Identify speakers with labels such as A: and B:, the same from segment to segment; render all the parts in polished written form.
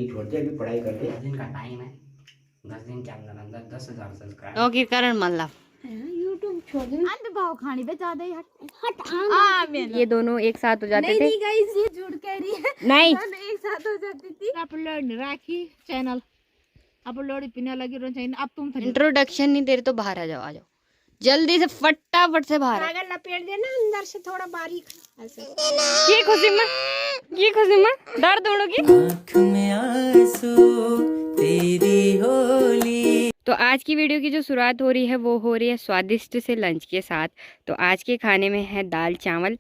A: छोड़ते अभी पढ़ाई करते।
B: 10 दिन का टाइम है, 10 दिन के अंदर अंदर 10,000 सब्सक्राइबर।
C: ओके करण मतलब
D: यूट्यूब छोड़ दे। अंत भाव खानी पे ज्यादा ही
C: ये दोनों एक साथ हो जाते थे।
D: नहीं गाइस ये झूठ कह रही है।
C: नहीं
D: दोनों एक साथ हो जाती थी। अपलोड राखी चैनल अपलोड पिना लगी रो चैनल। अब तुम
C: इंट्रोडक्शन नहीं दे रहे तो बाहर आ जाओ, आ जाओ जल्दी से, फटाफट से बाहर।
D: अगर लपेट देना अंदर से थोड़ा बारीक ऐसे।
C: ये खुशी में दर्द होगी।
E: आँख में आंसू तेरी होली।
C: तो आज की वीडियो की जो शुरुआत हो रही है वो हो रही है स्वादिष्ट से लंच के साथ। तो आज के खाने में है दाल चावल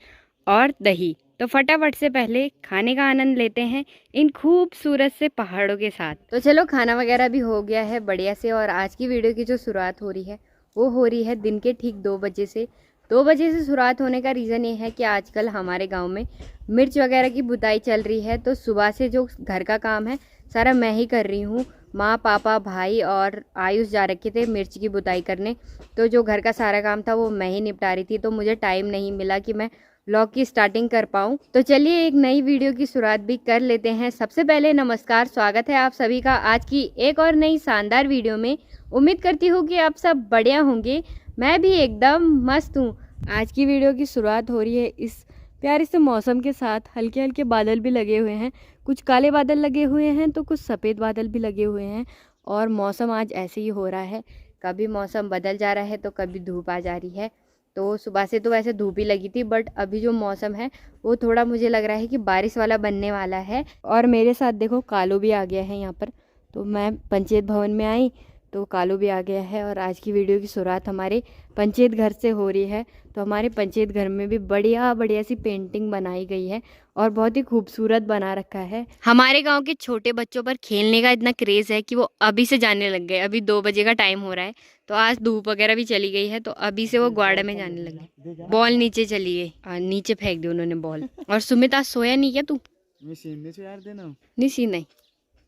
C: और दही। तो फटाफट से पहले खाने का आनंद लेते हैं इन खूबसूरत से पहाड़ों के साथ। तो चलो खाना वगैरह भी हो गया है बढ़िया से। और आज की वीडियो की जो शुरुआत हो रही है वो हो रही है दिन के ठीक 2 बजे से। 2 बजे से शुरुआत होने का रीज़न ये है कि आजकल हमारे गांव में मिर्च वगैरह की बुताई चल रही है। तो सुबह से जो घर का काम है सारा मैं ही कर रही हूँ। माँ पापा भाई और आयुष जा रखे थे मिर्च की बुताई करने। तो जो घर का सारा काम था वो मैं ही निपटा रही थी। तो मुझे टाइम नहीं मिला कि मैं व्लॉग की स्टार्टिंग कर पाऊँ। तो चलिए एक नई वीडियो की शुरुआत भी कर लेते हैं। सबसे पहले नमस्कार, स्वागत है आप सभी का आज की एक और नई शानदार वीडियो में। उम्मीद करती हूँ कि आप सब बढ़िया होंगे, मैं भी एकदम मस्त हूँ। आज की वीडियो की शुरुआत हो रही है इस प्यारे से मौसम के साथ। हल्के हल्के बादल भी लगे हुए हैं, कुछ काले बादल लगे हुए हैं तो कुछ सफ़ेद बादल भी लगे हुए हैं। और मौसम आज ऐसे ही हो रहा है, कभी मौसम बदल जा रहा है तो कभी धूप आ जा रही है। तो सुबह से तो वैसे धूप ही लगी थी, बट अभी जो मौसम है वो थोड़ा मुझे लग रहा है कि बारिश वाला बनने वाला है। और मेरे साथ देखो कालू भी आ गया है यहाँ पर। तो मैं पंचायत भवन में आई तो कालू भी आ गया है। और आज की वीडियो की शुरुआत हमारे पंचायत घर से हो रही है। तो हमारे पंचायत घर में भी बढ़िया बढ़िया सी पेंटिंग बनाई गई है और बहुत ही खूबसूरत बना रखा है। हमारे गांव के छोटे बच्चों पर खेलने का इतना क्रेज़ है कि वो अभी से जाने लग गए। अभी 2 बजे का टाइम हो रहा है तो आज धूप वगैरह भी चली गई है तो अभी से वो ग्वाड़ा में जाने लगे। बॉल नीचे चली गई, नीचे फेंक दी उन्होंने बॉल। और सुमित आज सोया नहीं क्या तू? निशीन नहीं,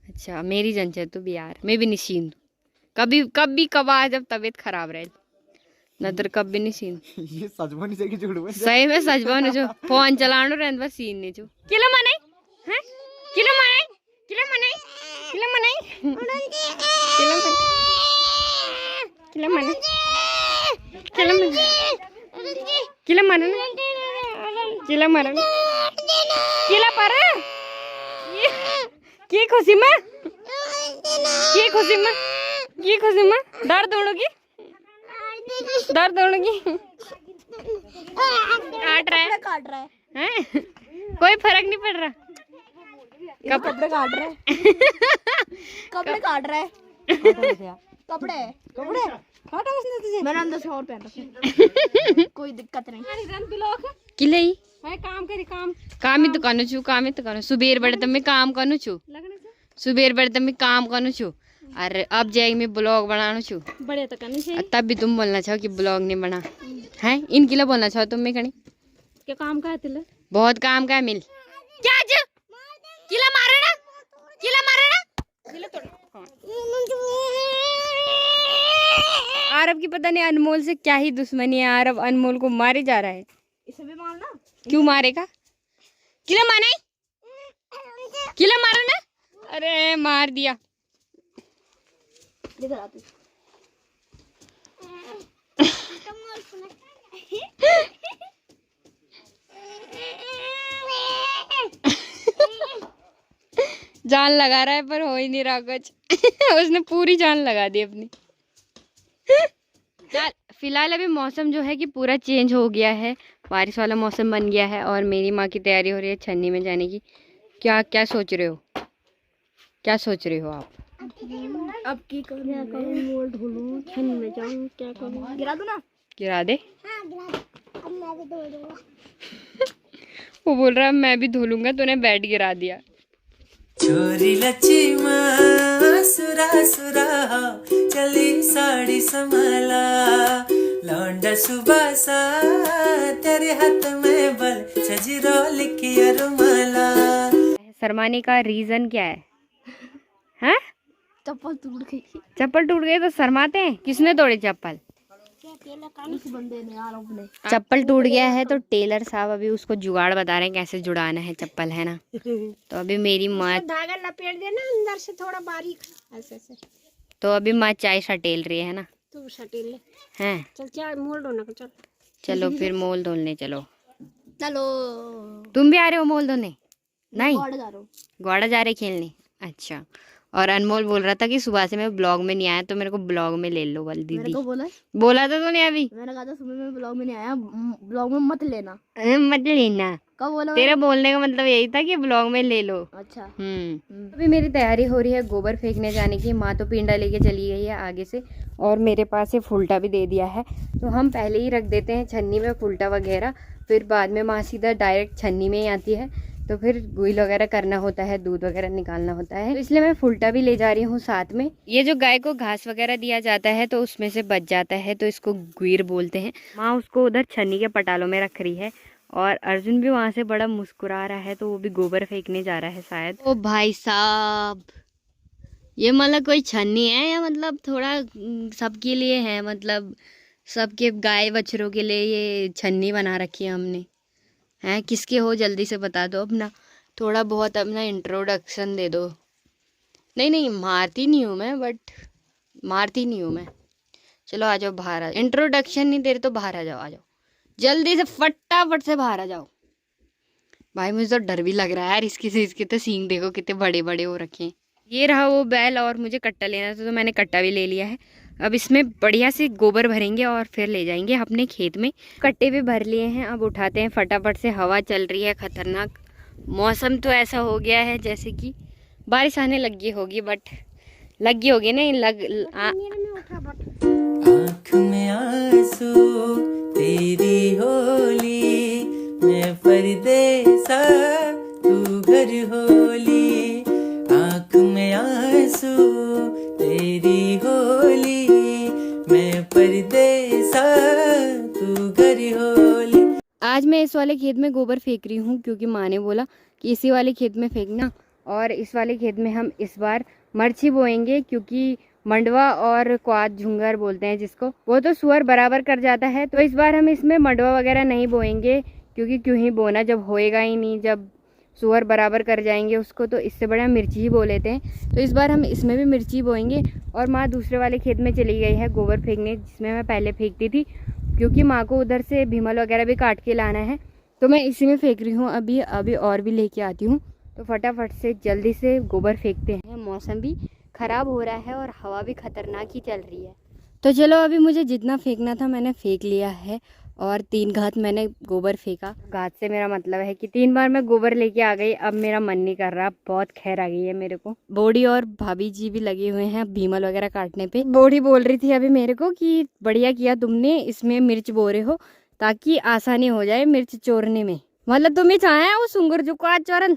C: अच्छा मेरी जंचर तू भी यार, मैं भी निशीन। कभी कभार जब तबीयत खराब रहे नतर कभी नहीं सीन।
A: ये सच में नहीं सही झूठ में
C: सही में सच में जो फोन चलानो रहन बस सीन नहीं जो किलो मनाई हैं किलो मनाई किलो मनाई किलो मनाई किलो मनाई किलो मनाई किलो मनाई किलो मनाई किलो पर की खुशी में की खुशी में की खुशी में दर्द होगी दर्द होगी
D: काट रहा है
C: हैं? कोई फर्क नहीं पड़ रहा।
D: कपड़े काट रहा है कपड़े काट रहा है कपड़े कपड़े काटा उसने तुझे। मैंने अंदर से और पहन रखे कोई दिक्कत नहीं।
C: किले ही
D: है काम करी
C: काम ही तो कनु छु काम ही तो कनु सुबेर बड़े तब मैं काम कनु छु सुबेर बड़े तब मैं काम कनु छु। अरे अब जाएगी मैं ब्लॉग बनाना छु
D: बड़े तो करनी चाहिए।
C: तब भी तुम बोलना चाहो कि ब्लॉग नहीं बना है इनके लिए बोलना चाहो तुम मैं कहीं
D: क्या काम का है तिले
C: बहुत काम का है मिल क्या आज किला मारे ना आरब की पता नहीं अनमोल से क्या ही दुश्मनी है। आरब अनमोल को मारे जा रहा है।
D: इसे भी मारना
C: क्यों मारेगा? किला माना किला मारा ना, अरे मार दिया।
D: इधर आ तू
C: जान लगा रहा है पर हो ही नहीं रहा कुछ उसने पूरी जान लगा दी अपनी। फिलहाल अभी मौसम जो है कि पूरा चेंज हो गया है, बारिश वाला मौसम बन गया है। और मेरी माँ की तैयारी हो रही है छन्नी में जाने की। क्या क्या सोच रहे हो, क्या सोच रहे हो आप?
D: अब की करूं मोल ढूंढूं छन्नी में जाऊं क्या करूं? गिरा दूं ना?
C: गिरा दे।
D: हां गिरा दे। अब मैं भी धो दूंगा।
C: वो बोल रहा है मैं भी धो लूंगा, तूने बेड गिरा दिया।
E: चोरी लची माँ सुरा सुरा चली साड़ी संभाला लौंडा सुबह सा तेरे हाथ में बल सजरो लिखिया रुमाला।
C: शर्माने का रीजन क्या है? हैं?
D: चप्पल टूट गई।
C: चप्पल टूट गई तो शर्माते हैं? किसने तोड़ी चप्पल?
D: इस बंदे ने यार अपने
C: चप्पल टूट गया है तो टेलर साहब अभी उसको जुगाड़ बता रहे हैं कैसे जुड़ाना है चप्पल, है ना। तो अभी मेरी माँ
D: धागा लपेट देना अंदर से थोड़ा बारीक ऐसे ऐसे।
C: तो अभी माँ चाय सटेल रही है ना।
D: तू सटेल ले
C: हैं
D: चल चाय मोल डोना चल।
C: चलो फिर मोल धोलने चलो।
D: चलो
C: तुम भी आ रहे हो मोल धोने? नहीं,
D: गौड़ जा रहा हूँ।
C: गौड़ा जा रहे खेलने। अच्छा। और अनमोल बोल रहा था कि सुबह से मैं ब्लॉग में नहीं आया तो मेरे को ब्लॉग में ले लो वाली
D: मेरे
C: दीदी।
D: को
C: बोला था तूने अभी।
D: मैंने कहा था सुबह में ब्लॉग में नहीं आया, ब्लॉग में मत लेना।
C: मत लेना।
D: कब बोला?
C: तेरा बोलने का मतलब यही था कि ब्लॉग में ले लो।
D: अच्छा।
C: अभी मेरी तैयारी हो रही है गोबर फेंकने जाने की। माँ तो पिंडा लेके चली गई है आगे से और मेरे पास ये फुलटा भी दे दिया है। तो हम पहले ही रख देते हैं छन्नी में फुलटा वगैरह, फिर बाद में माँ सीधा डायरेक्ट छन्नी में ही आती है तो फिर गुइल वगैरह करना होता है, दूध वगैरह निकालना होता है, तो इसलिए मैं फुलटा भी ले जा रही हूँ साथ में। ये जो गाय को घास वगैरह दिया जाता है तो उसमें से बच जाता है तो इसको गुइर बोलते हैं। माँ उसको उधर छन्नी के पटालों में रख रही है और अर्जुन भी वहाँ से बड़ा मुस्कुरा रहा है तो वो भी गोबर फेंकने जा रहा है शायद। ओ भाई साहब, ये मतलब कोई छन्नी है या मतलब थोड़ा सबके लिए है, मतलब सबके गाय बछड़ों के लिए ये छन्नी बना रखी है हमने, हैं? किसके हो जल्दी से बता दो अपना, थोड़ा बहुत अपना इंट्रोडक्शन दे दो। नहीं नहीं मारती नहीं हूँ मैं, बट मारती नहीं हूँ मैं। चलो आ जाओ बाहर, आ जाओ। इंट्रोडक्शन नहीं दे रहे तो बाहर आ जाओ, आ जाओ जल्दी से, फटाफट से बाहर आ जाओ। भाई मुझे तो डर भी लग रहा है यार इसकी से, इसके तो सींग देखो कितने बड़े बड़े हो रखे हैं। ये रहा वो बैल और मुझे कट्टा लेना था तो मैंने कट्टा भी ले लिया है। अब इसमें बढ़िया से गोबर भरेंगे और फिर ले जाएंगे अपने खेत में। कट्टे भी भर लिए हैं, अब उठाते हैं फटाफट से। हवा चल रही है खतरनाक, मौसम तो ऐसा हो गया है जैसे कि बारिश आने लगी होगी, बट लगी होगी नहीं
E: आँख में आंसू तेरी होली, मैं परदेसा तू घर होली। आँख में आंसू तेरी होली, मैं परदेसा तू घर होली।
C: आज मैं इस वाले खेत में गोबर फेंक रही हूँ क्योंकि माँ ने बोला कि इसी वाले खेत में फेंकना, और इस वाले खेत में हम इस बार मर्ची बोएंगे क्योंकि मंडवा और क्वाद झुंगर बोलते हैं जिसको, वो तो सुअर बराबर कर जाता है। तो इस बार हम इसमें मंडवा वगैरह नहीं बोएंगे क्योंकि क्यों ही बोना जब होएगा ही नहीं, जब सुअर बराबर कर जाएंगे उसको, तो इससे बड़ा मिर्ची ही बो लेते हैं। तो इस बार हम इसमें भी मिर्ची बोएंगे। और माँ दूसरे वाले खेत में चली गई है गोबर फेंकने जिसमें मैं पहले फेंकती थी, क्योंकि माँ को उधर से भीमल वगैरह भी काट के लाना है तो मैं इसी में फेंक रही हूँ। अभी और भी लेके आती हूँ, तो फटाफट से जल्दी से गोबर फेंकते हैं। मौसम भी ख़राब हो रहा है और हवा भी खतरनाक ही चल रही है। तो चलो अभी मुझे जितना फेंकना था मैंने फेंक लिया है और 3 घात मैंने गोबर फेंका। घात से मेरा मतलब है कि 3 बार मैं गोबर लेके आ गई। अब मेरा मन नहीं कर रहा, बहुत खैर आ गई है मेरे को। बॉडी और भाभी जी भी लगे हुए हैं भीमल वगैरह काटने पे। बॉडी बोल रही थी अभी मेरे को कि बढ़िया किया तुमने, इसमें मिर्च बो रहे हो ताकि आसानी हो जाए मिर्च चोरने में। मतलब तुम ही चाहे वो सुंगर जो आज चोरन।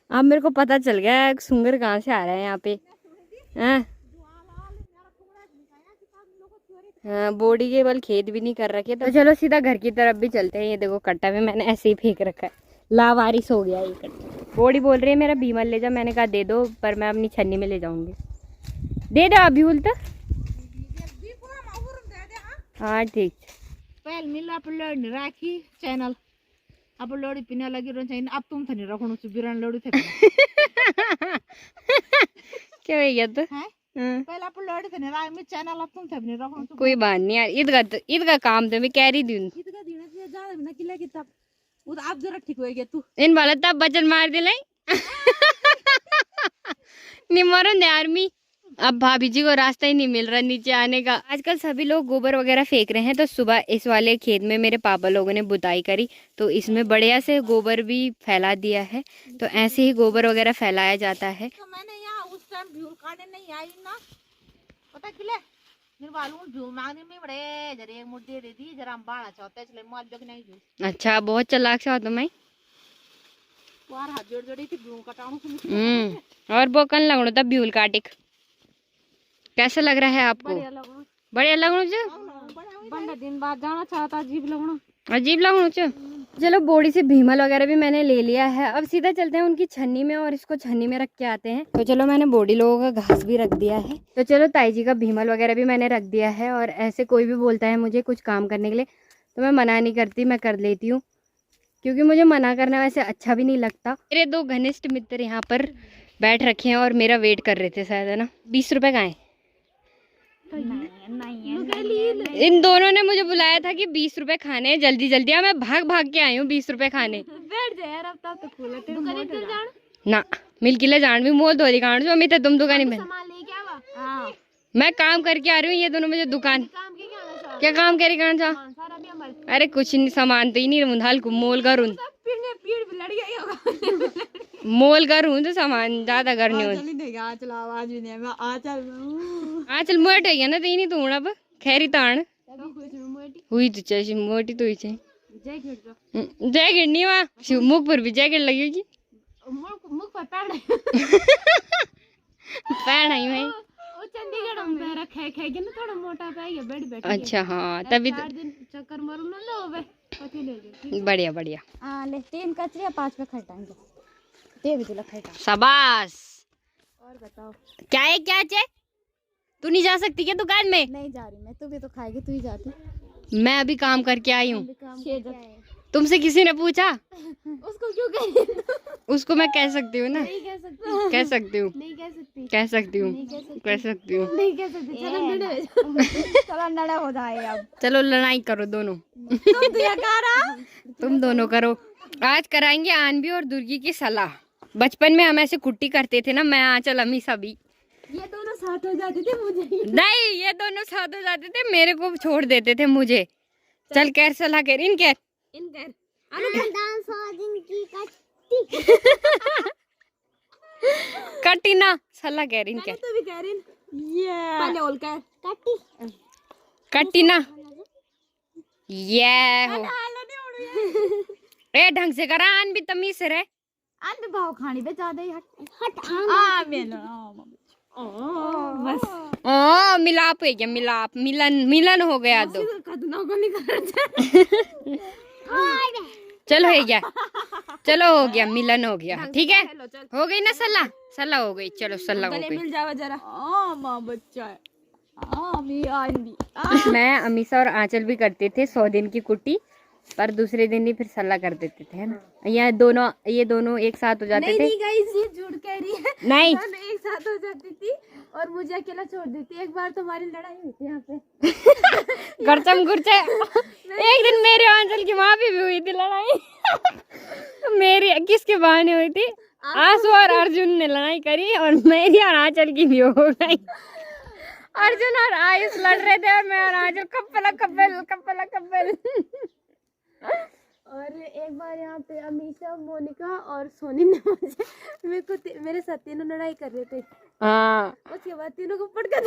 C: अब मेरे को पता चल गया सुंगर कहाँ से आ रहा है यहाँ पे। हाँ बॉडी के बल खेत भी नहीं कर रखे। तो चलो सीधा घर की तरफ भी चलते हैं। ये देखो कट्टा भी मैंने ऐसे ही फेंक रखा है, लावारिस हो गया ये कट्टा। बॉडी बोल रही है मेरा भीमल ले जा, मैंने कहा दे दो, पर मैं अपनी छन्नी में ले जाऊंगी। दे दो अभी उल्टा। हाँ ठीक।
F: पहले मिला अपलोड राखी चैनल अपलोड पिना लगी रोन चाहिए। अब तुम थनी रखणो छु बिरान लोडी थे
C: क्या हो गया तो
F: हैं पहले अपलोड थनी राख में चैनल अब तुम थनी रखणो छु।
C: कोई बात नहीं यार, ईद का काम तो मैं कह रही थी।
F: ईद का दिन से ज्यादा बिना किला किताब वो तो आप जरा ठीक हो गया तू
C: इन वाला तब बचन मार दे लाई निमरन दे आर्मी। अब भाभी जी को रास्ता ही नहीं मिल रहा नीचे आने का। आजकल सभी लोग गोबर वगैरह फेंक रहे हैं। तो सुबह इस वाले खेत में मेरे पापा लोगों ने बुताई करी तो इसमें बढ़िया से गोबर भी फैला दिया है। तो ऐसे ही गोबर वगैरह फैलाया जाता है।
F: तो मैंने यहाँ उस टाइम भ्यूल काटने नहीं आई ना, पता किले मेरे वालों भ्यूल मांगने में बड़े जरे मुद्दे दे दी जरा बाड़ा चाहते चले माल जग नहीं भ्यूल।
C: अच्छा बहुत चालाक से हो तुम।
F: बाहर हाथ जोड़ जोड़ी थी भ्यूल कटाऊं
C: और बोकन लगनो तब भ्यूल काटिक। कैसा लग रहा है आपको?
F: बढ़िया लगो
C: बढ़िया लगनो जो
F: बंदा दिन बाद जाना चाहता जीव लगना
C: अजीब लगू। चलो बोड़ी से भीमल वगैरह भी मैंने ले लिया है। अब सीधा चलते हैं उनकी छन्नी में और इसको छन्नी में रख के आते हैं। तो चलो मैंने बोड़ी लोगों का घास भी रख दिया है। तो चलो ताई जी का भीमल वगैरह भी मैंने रख दिया है। और ऐसे कोई भी बोलता है मुझे कुछ काम करने के लिए तो मैं मना नहीं करती, मैं कर लेती हूँ, क्योंकि मुझे मना करना वैसे अच्छा भी नहीं लगता। मेरे 2 घनिष्ठ मित्र यहाँ पर बैठ रखे हैं और मेरा वेट कर रहे थे शायद, है ना। 20 रुपए का है। इन दोनों ने मुझे बुलाया था कि 20 रुपए खाने हैं जल्दी जल्दी। मैं भाग भाग के आई हूँ 20 रुपए खाने।
D: बैठ जा यार, अब तक खोला
C: ना मिल किले जान भी मोल धोली कांड जो अमित तुम दुकान में
D: सामान लेके आवा। हां
C: मैं काम करके आ रही हूँ। ये दोनों मुझे दुकान
D: काम के क्या आना चाह
C: क्या काम करे कहाँ जा।
D: सारा भी हमारे
C: अरे कुछ नहीं, सामान तो ही नहीं मुंधाल को मोल करूँ
D: पीड़ भी लड़ गई होगा।
C: मोल करूँ तो सामान ज्यादा करनी हो।
D: चल आवाज भी नहीं मैं आ चल
C: चल मोट है ना तीन ही तू अब खैरी तान हुई तो चाहिए मोटी तो ही चाहिए। जैकेट नहीं वहाँ शिव मुख पर भी जैकेट लगेगी।
D: मुख पर पैड़
C: पैन आई भाई
D: वो चंडीगढ़ में पैर रखे के ना थोड़ा मोटा पे गया बैठ बैठ।
C: अच्छा हाँ तभी तो
D: 4 दिन चक्कर मारू ना लो बे पति ले ले।
C: बढ़िया बढ़िया।
D: हां ले 3 कचरिया 5 पे खटाएंगे दे भी तुला खटा।
C: शाबाश।
D: और बताओ
C: क्या है क्या चे तू नहीं जा सकती क्या दुकान में?
D: नहीं जा रही मैं, तू भी तो खाएगी, तू ही जाती।
C: मैं अभी काम करके आई हूँ।
D: काम
C: तुमसे किसी ने पूछा?
D: उसको क्यों कह
C: उसको मैं कह सकती हूँ ना।
D: नहीं कह सकती,
C: कह सकती हूँ
D: नहीं कह सकती,
C: कह सकती हूँ
D: नहीं कह सकती,
C: कह सकती हूँ
D: नहीं कह सकती। चलो नड़े चलो नड़ा हो जाए अब।
C: चलो लड़ाई करो दोनों।
D: तुम तो ये करा
C: तुम दोनों करो। आज कराएंगे आनवी और दुर्गी की सलाह। बचपन में हम ऐसे कुट्टी करते थे ना, मैं आंचल अम्मी सभी।
D: ये दोनों साथ हो जाते थे मुझे
C: नहीं ये दोनों साथ हो जाते थे, मेरे को छोड़ देते थे मुझे। चल कैर सलाह कर इन कैर
D: डांस हो दिन की कट्टी
C: कट्टी ना सलाह कर इन कैर
D: तू भी कह रही ये पहले बोल कर कट्टी
C: कट्टी ना ये हो। ए ढंग से करा आन भी तमीज से रहे।
D: आन भी भाव खानी पे ज्यादा ही हट आ मेलो बस
C: ओ मिलाप हो गया, मिलाप मिलन हो गया दो।
D: कदना को नहीं कर
C: चलो हो गया, चलो हो गया मिलन हो गया। ठीक है हो गई ना सलाह, सलाह हो गई। चलो सलाह हो गई।
D: मिल जावा जरा मां बच्चा है मी आंधी।
C: मैं अमीसा और आंचल भी करते थे 100 दिन की कुट्टी, पर दूसरे दिन ही फिर सलाह कर देते थे, है ना। ये दोनों एक साथ हो जाते थे।
D: नहीं गाइस ये झूठ कह रही है।
C: नहीं
D: दोनों एक साथ हो जाती थी और मुझे अकेला छोड़ देती। एक बार तुम्हारी लड़ाई हुई थी यहाँ पे
C: गरचम गुरचे। एक दिन मेरे आंचल की वहाँ भी हुई थी लड़ाई। मेरी किसके बहाने हुई थी? आंसू और अर्जुन ने लड़ाई करी और मेरी और आंचल की भी हो गई। अर्जुन और आयुष लड़ रहे थे और मैं और आंचल कप्पल।
D: और एक बार यहाँ पे अमीशा, मोनिका और सोनी ने मुझे मेरे साथ तीनों लड़ाई कर रहे थे।
C: हाँ
D: उसके बाद तीनों को पटका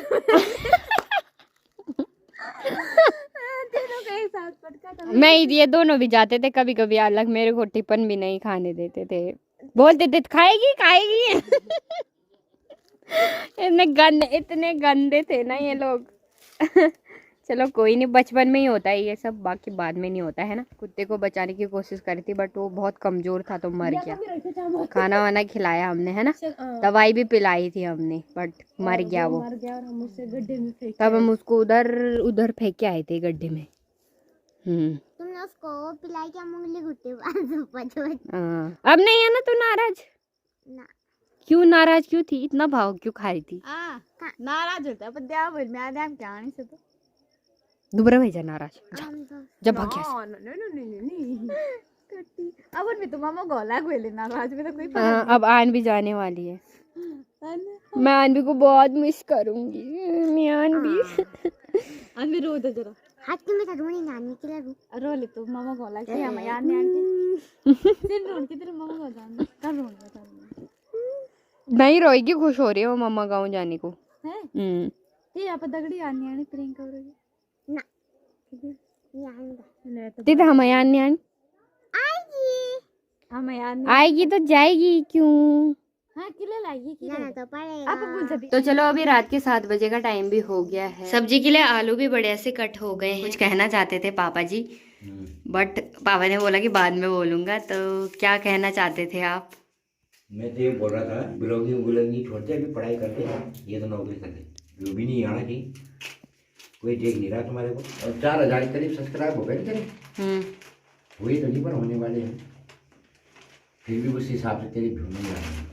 D: तीनों को एक साथ पटका था।
C: मैं ये दोनों भी जाते थे कभी कभी अलग, मेरे को टिफिन भी नहीं खाने देते थे, बोलते थे खाएगी। इतने गंदे थे ना ये लोग। चलो कोई नहीं, बचपन में ही होता है ये सब, बाकी बाद में नहीं होता है ना। कुत्ते को बचाने की कोशिश करी थी बट वो बहुत कमजोर था तो मर गया। खाना वाना खिलाया हमने, है ना, दवाई भी पिलाई थी हमने बट मर गया वो।
D: और हम उससे गड्ढे में फेंक
C: तब हम उसको उधर फेंक के आए थे गड्ढे में।
D: तुमने उसको पिलाई क्या मूंगली गुट्टी
C: अब नहीं है ना तू नाराज?
D: ना।
C: क्यों नाराज क्यों थी? इतना भाव क्यों खा रही थी?
D: नाराज होता है पर क्या बोल मैं आदम क्या नहीं से तो
C: दुबरा भेजा नाराज जब भाग गया।
D: नहीं अब भी तो मामा गोला गोले नाराज में तो कोई
C: अब आन भी जाने वाली है। मैं आनवी को बहुत मिस करूंगी। मैं आनवी
D: रो दे जरा हाथ में रोनी नानी के लिए रो ले तो मामा गोला के हम यार ने आके फिर रोन के तेरे मामा को जान कर रोन बता
C: नहीं रोएगी, खुश हो रही है वो मम्मा गाँव जाने को
D: है। ये यहाँ पर दगड़ी आनी प्रियंका करोगे ना
C: तो हम आएगी आएगी तो जाएगी क्यों?
D: हाँ किलो लाएगी तो पड़ेगा आप बोल सकते।
C: तो चलो अभी रात के 7 बजे का टाइम भी हो गया है। सब्जी के लिए आलू भी बढ़िया से कट हो गए हैं। कुछ कहना चाहते थे पापा जी बट पापा ने बोला कि बाद में बोलूँगा, तो क्या कहना चाहते थे आप?
A: मैं तो ये बोल रहा था ब्लॉगिंग व्लॉगिंग छोड़ते अभी पढ़ाई करते ये तो नौकरी करते जो भी नहीं आना चाहिए। कोई देख नहीं रहा तुम्हारे को और 4000 के करीब सब्सक्राइब हो गए तेरे वही तो नहीं पर होने वाले हैं फिर भी उस हिसाब से तेरी व्यू नहीं आ रही।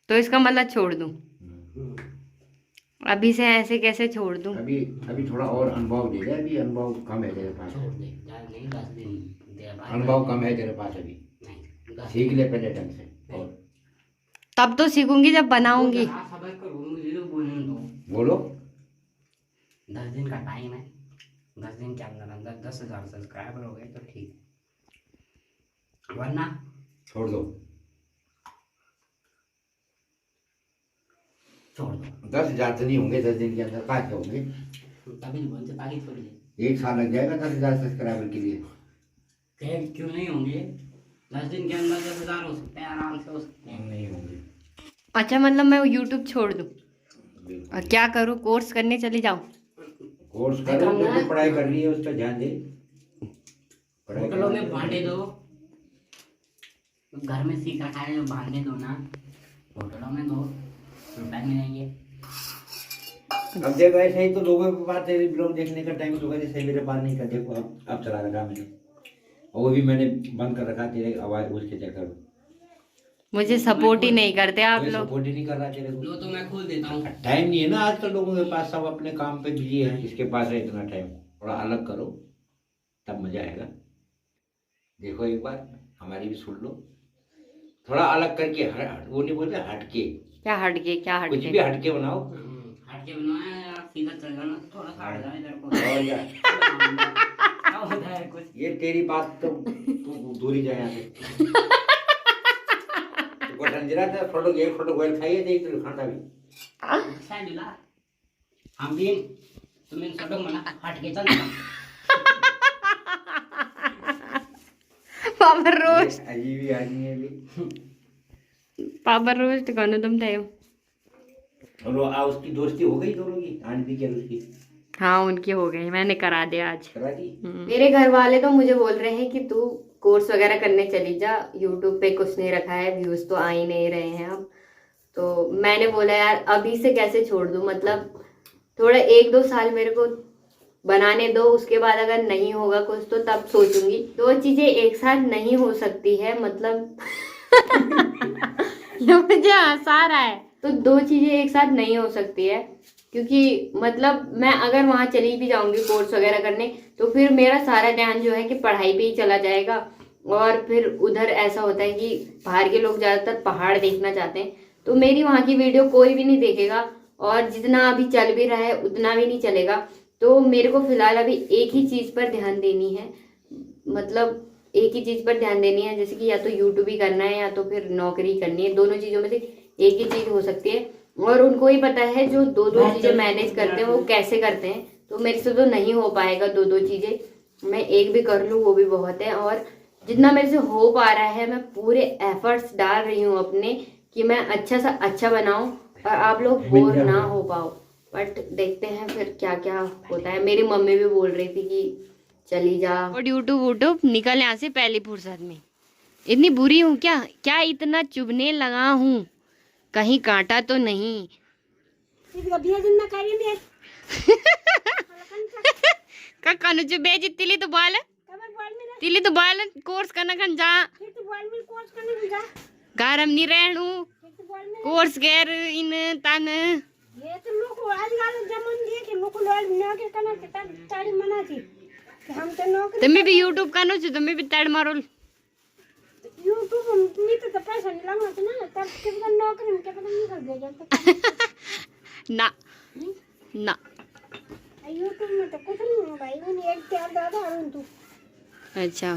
C: तो इसका मतलब छोड़ दूँ? अभी से ऐसे कैसे छोड़ दूँ?
A: अभी थोड़ा और अनुभव दे दे। अभी अनुभव कम है तेरे पास।
B: छोड़ दे, ज़्यादा नहीं, 10 दिन दे बाद।
A: अनुभव कम है तेरे पास अभी।
B: नहीं, 10
A: सीख ले पहले ढंग से। और
C: तब तो सीखूंगी जब बनाऊंगी।
B: सबर करो, मुझे तो बोलने दो।
A: बोलो
B: 10 दिन का टाइम है, 10 दिन के अंदर अंदर 10,000 सब्सक्राइबर हो गए तो ठीक, वरना
A: छोड़ दो।
B: छोड़ दो।
A: 10,000 तो नहीं होंगे 10 दिन के अंदर। कहाँ के होंगे?
B: तभी बोलते ताकि थोड़ी देर
A: 1 साल लग जाएगा 10,000 सब्सक्राइबर के लिए।
B: कहे क्यों नहीं होंगे? 10 दिन के अंदर 10,000 हो सकते हैं, आराम से हो सकते हैं।
A: नहीं होंगे।
C: अच्छा, मतलब मैं यूट्यूब छोड़ दूँ और क्या करूँ? कोर्स करने चली जाऊँ?
A: कोर्स करो, जो भी पढ़ाई कर रही है उस पर ध्यान दे।
B: होटलों में भांडे दो, घर में सीख रखा है, भांडे दो ना, होटलों में दो, रुपए मिलेंगे।
A: अब देखो ऐसे ही तो लोगों के पास तेरे ब्लॉग देखने का टाइम तो जैसे मेरे पास नहीं था। देखो अब चला रखा मैंने और वो भी मैंने बंद कर रखा तेरे आवाज उसके चक्कर में।
C: मुझे सपोर्ट ही नहीं करते आप लोग।
A: सपोर्ट ही नहीं कर रहा तेरे
B: लो
A: को।
B: तो मैं खोल देता हूँ।
A: टाइम नहीं है ना आजकल लोगों के पास। सब अपने काम पे बिजी है। इसके पास है इतना टाइम। थोड़ा अलग करो तब मजा आएगा। देखो एक बार हमारी भी सुन लो। थोड़ा अलग करके वो नहीं बोलते हटके।
C: क्या हटके? क्या
A: कुछ
C: हटके?
A: भी हटके बनाओ।
B: हटके बनवाया यार, सीधा चल जाना, थोड़ा सा हट जाए इधर को।
A: और क्या
B: क्या होता है कुछ?
A: ये तेरी बात तो दूरी जाए यहाँ से। तो संजरा था फोटो गोल खाइए देख तो खाना भी
B: अच्छा मिला। हम भी तुम इन फोटो मना हटके चल जाना।
C: पापा रोस्ट,
A: अजीब ही आदमी है भी।
C: पापा रोस्ट कौन तुम थे?
A: और वो उसकी दोस्ती हो गई दोनों की आंटी की और उसकी।
C: हाँ, उनकी हो गई, मैंने करा दिया आज।
A: करा दी।
C: मेरे घर वाले तो मुझे बोल रहे हैं कि तू कोर्स वगैरह करने चली जा, यूट्यूब पे कुछ नहीं रखा है, व्यूज तो आ ही नहीं रहे हैं अब। तो मैंने बोला यार अभी से कैसे छोड़ दूँ, मतलब थोड़ा 1-2 साल मेरे को बनाने दो, उसके बाद अगर नहीं होगा कुछ तो तब सोचूंगी। 2 चीजें एक साथ नहीं हो सकती है, मतलब ये मुझे हंसा रहा है। तो 2 चीजें एक साथ नहीं हो सकती है, क्योंकि मतलब मैं अगर वहाँ चली भी जाऊंगी कोर्स वगैरह करने तो फिर मेरा सारा ध्यान जो है कि पढ़ाई पे ही चला जाएगा। और फिर उधर ऐसा होता है कि बाहर के लोग ज़्यादातर पहाड़ देखना चाहते हैं, तो मेरी वहाँ की वीडियो कोई भी नहीं देखेगा और जितना अभी चल भी रहा है उतना भी नहीं चलेगा। तो मेरे को फिलहाल अभी एक ही चीज़ पर ध्यान देनी है, मतलब एक ही चीज़ पर ध्यान देनी है, जैसे कि या तो यूट्यूब ही करना है या तो फिर नौकरी करनी है। दोनों चीज़ों में से एक ही चीज़ हो सकती है और उनको ही पता है जो 2-2 चीज़ें मैनेज करते हैं वो कैसे करते हैं। तो मेरे से तो नहीं हो पाएगा 2-2 चीज़ें। मैं एक भी कर लूँ वो भी बहुत है, और जितना मेरे से हो पा रहा है मैं पूरे एफर्ट्स डाल रही हूँ अपने कि मैं अच्छा सा अच्छा बनाऊँ और आप लोग बोर ना हो पाओ। बट देखते हैं फिर क्या क्या होता है। मेरी मम्मी भी बोल रही थी कि चली जा और यूट्यूब निकल यहाँ से पहली फुर्सत में। इतनी बुरी हूँ क्या? क्या इतना चुभने लगा हूँ? कहीं कांटा तो नहीं? कनु चुबे जी तिली तो बाल कोर्स करना खन जा घर हम नहीं रहणू कोर्स कर इन तन
D: ये तो लोग आजकल जमन दिए कि लोग लोग के करना ताड़ी मना थी हम तो नौकरी
C: तुम्हें भी यूट्यूब करनो छ, तुम्हें भी तड़ मारो
D: यूट्यूब में तो पैसा नहीं लगना था ना, तब के बाद नौकरी में क्या पता नहीं कर देगा
C: ना ना
D: यूट्यूब में तो कुछ नहीं है भाई। मैंने एक त्यार दादा और तू
C: अच्छा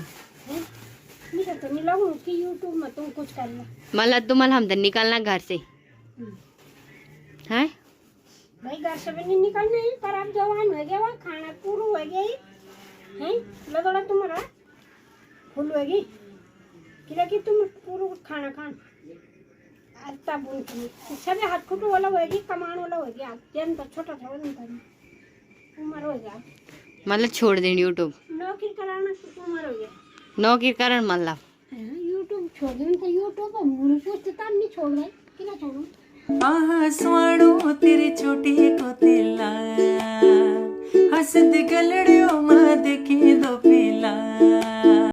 D: नहीं तो नहीं लगू कि यूट्यूब में तुम कुछ कर लो
C: मतलब तुम हम तो निकलना घर से है
D: भाई। घर से भी नहीं निकलना है पर आप जवान हो गया वहाँ खाना पूरा हो गया है लगोड़ा तुम्हारा फुल होगी कि तुम पूरा खाना खान तब उनकी सभी हाथ खुट वाला होगी कमान वाला हो गया जन तो छोटा था उम्र हो गया
C: मतलब छोड़ दें यूट्यूब।
D: नौकरी कराना तो मरोगे
C: नौकरी करण मतलब
D: यूट्यूब छोड़ देना था यूट्यूब पर मुझे पूछता नहीं छोड़ गए किला छोड़ू
E: आहा स्वाणो तेरी छोटी को तिला हंसद गलड़ियों मां देखी दो पिला